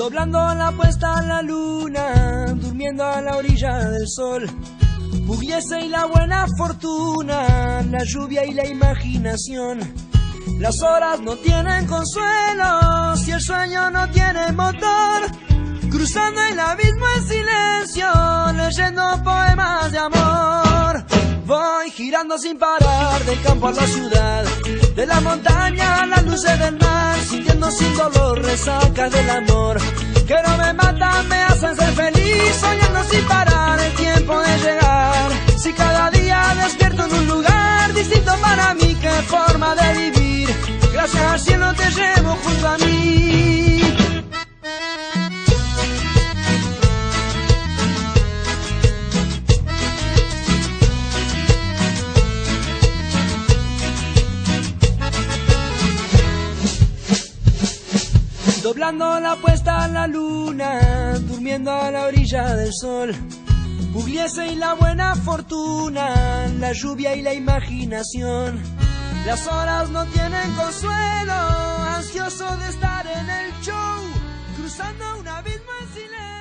Doblando la puesta a la luna, durmiendo a la orilla del sol. Pugliese y la buena fortuna, la lluvia y la imaginación. Las horas no tienen consuelo, si el sueño no tiene motor. Cruzando el abismo en silencio, leyendo poemas de amor. Voy girando sin parar, del campo a la ciudad, de la montaña a las luces del mar, sintiendo sin dolor resaca del amor, que no me matan, me hacen ser feliz, soñando sin parar el tiempo de llegar. Si cada día despierto en un lugar distinto para mí, qué forma de vivir. Gracias al cielo te llevo junto a mí. Doblando la puesta a la luna, durmiendo a la orilla del sol. Pugliese y la buena fortuna, la lluvia y la imaginación. Las horas no tienen consuelo, ansioso de estar en el show, cruzando un abismo en silencio.